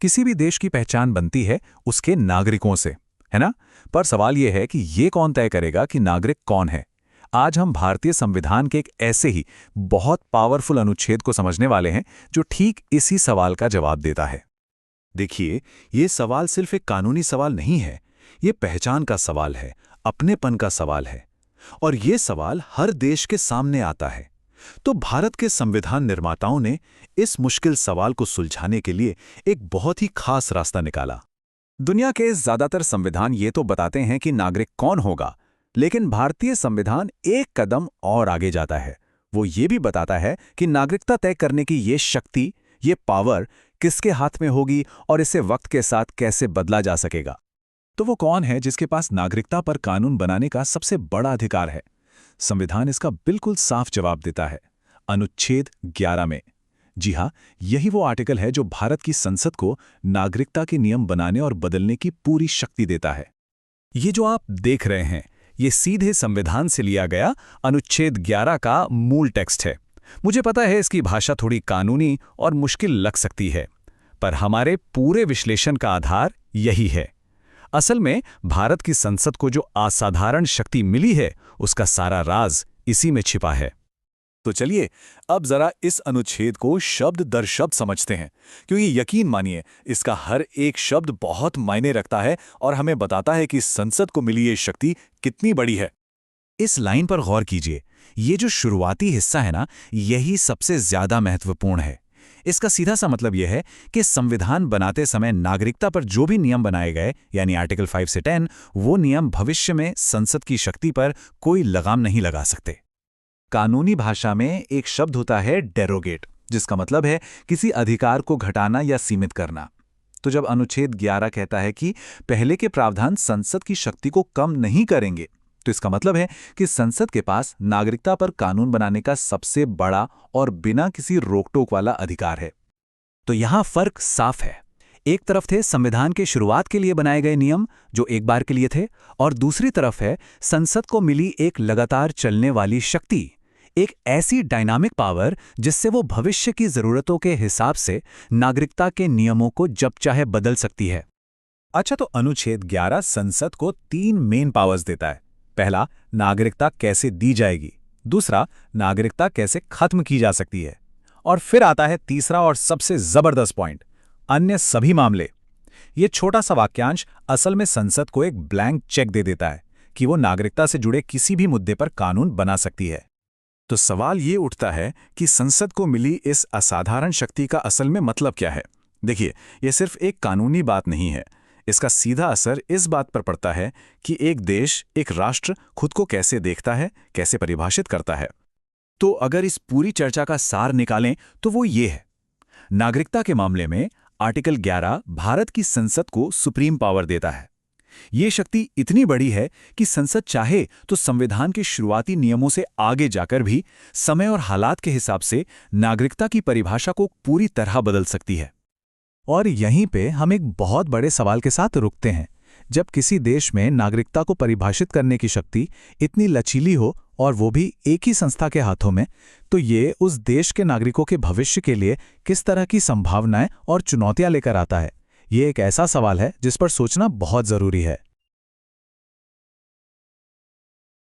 किसी भी देश की पहचान बनती है उसके नागरिकों से, है ना? पर सवाल यह है कि ये कौन तय करेगा कि नागरिक कौन है? आज हम भारतीय संविधान के एक ऐसे ही बहुत पावरफुल अनुच्छेद को समझने वाले हैं जो ठीक इसी सवाल का जवाब देता है। देखिए, ये सवाल सिर्फ एक कानूनी सवाल नहीं है, ये पहचान का सवाल है, अपनेपन का सवाल है। और ये सवाल हर देश के सामने आता है। तो भारत के संविधान निर्माताओं ने इस मुश्किल सवाल को सुलझाने के लिए एक बहुत ही खास रास्ता निकाला। दुनिया के ज्यादातर संविधान ये तो बताते हैं कि नागरिक कौन होगा, लेकिन भारतीय संविधान एक कदम और आगे जाता है। वो ये भी बताता है कि नागरिकता तय करने की ये शक्ति, ये पावर किसके हाथ में होगी और इसे वक्त के साथ कैसे बदला जा सकेगा। तो वो कौन है जिसके पास नागरिकता पर कानून बनाने का सबसे बड़ा अधिकार है? संविधान इसका बिल्कुल साफ जवाब देता है, अनुच्छेद 11 में। जी हाँ, यही वो आर्टिकल है जो भारत की संसद को नागरिकता के नियम बनाने और बदलने की पूरी शक्ति देता है। ये जो आप देख रहे हैं, ये सीधे संविधान से लिया गया अनुच्छेद 11 का मूल टेक्स्ट है। मुझे पता है इसकी भाषा थोड़ी कानूनी और मुश्किल लग सकती है, पर हमारे पूरे विश्लेषण का आधार यही है। असल में भारत की संसद को जो असाधारण शक्ति मिली है, उसका सारा राज इसी में छिपा है। तो चलिए अब जरा इस अनुच्छेद को शब्द दर शब्द समझते हैं, क्योंकि यकीन मानिए इसका हर एक शब्द बहुत मायने रखता है और हमें बताता है कि संसद को मिली ये शक्ति कितनी बड़ी है। इस लाइन पर गौर कीजिए, ये जो शुरुआती हिस्सा है ना, यही सबसे ज्यादा महत्वपूर्ण है। इसका सीधा सा मतलब यह है कि संविधान बनाते समय नागरिकता पर जो भी नियम बनाए गए, यानी आर्टिकल 5 से 10, वो नियम भविष्य में संसद की शक्ति पर कोई लगाम नहीं लगा सकते। कानूनी भाषा में एक शब्द होता है डेरोगेट, जिसका मतलब है किसी अधिकार को घटाना या सीमित करना। तो जब अनुच्छेद 11 कहता है कि पहले के प्रावधान संसद की शक्ति को कम नहीं करेंगे, तो इसका मतलब है कि संसद के पास नागरिकता पर कानून बनाने का सबसे बड़ा और बिना किसी रोक-टोक वाला अधिकार है। तो यहां फर्क साफ है। एक तरफ थे संविधान के शुरुआत के लिए बनाए गए नियम जो एक बार के लिए थे, और दूसरी तरफ है संसद को मिली एक लगातार चलने वाली शक्ति, एक ऐसी डायनामिक पावर जिससे वो भविष्य की जरूरतों के हिसाब से नागरिकता के नियमों को जब चाहे बदल सकती है। अच्छा, तो अनुच्छेद 11 संसद को 3 मेन पावर्स देता है। पहला, नागरिकता कैसे दी जाएगी। दूसरा, नागरिकता कैसे खत्म की जा सकती है। और फिर आता है तीसरा और सबसे जबरदस्त पॉइंट, अन्य सभी मामले। ये छोटा सा वाक्यांश असल में संसद को एक ब्लैंक चेक दे देता है कि वो नागरिकता से जुड़े किसी भी मुद्दे पर कानून बना सकती है। तो सवाल ये उठता है कि संसद को मिली इस असाधारण शक्ति का असल में मतलब क्या है। देखिए, ये सिर्फ एक कानूनी बात नहीं है। इसका सीधा असर इस बात पर पड़ता है कि एक देश, एक राष्ट्र खुद को कैसे देखता है, कैसे परिभाषित करता है। तो अगर इस पूरी चर्चा का सार निकालें तो वो ये है। नागरिकता के मामले में आर्टिकल 11 भारत की संसद को सुप्रीम पावर देता है। ये शक्ति इतनी बड़ी है कि संसद चाहे तो संविधान के शुरुआती नियमों से आगे जाकर भी समय और हालात के हिसाब से नागरिकता की परिभाषा को पूरी तरह बदल सकती है। और यहीं पे हम एक बहुत बड़े सवाल के साथ रुकते हैं। जब किसी देश में नागरिकता को परिभाषित करने की शक्ति इतनी लचीली हो और वो भी एक ही संस्था के हाथों में, तो ये उस देश के नागरिकों के भविष्य के लिए किस तरह की संभावनाएं और चुनौतियां लेकर आता है। ये एक ऐसा सवाल है जिस पर सोचना बहुत जरूरी है।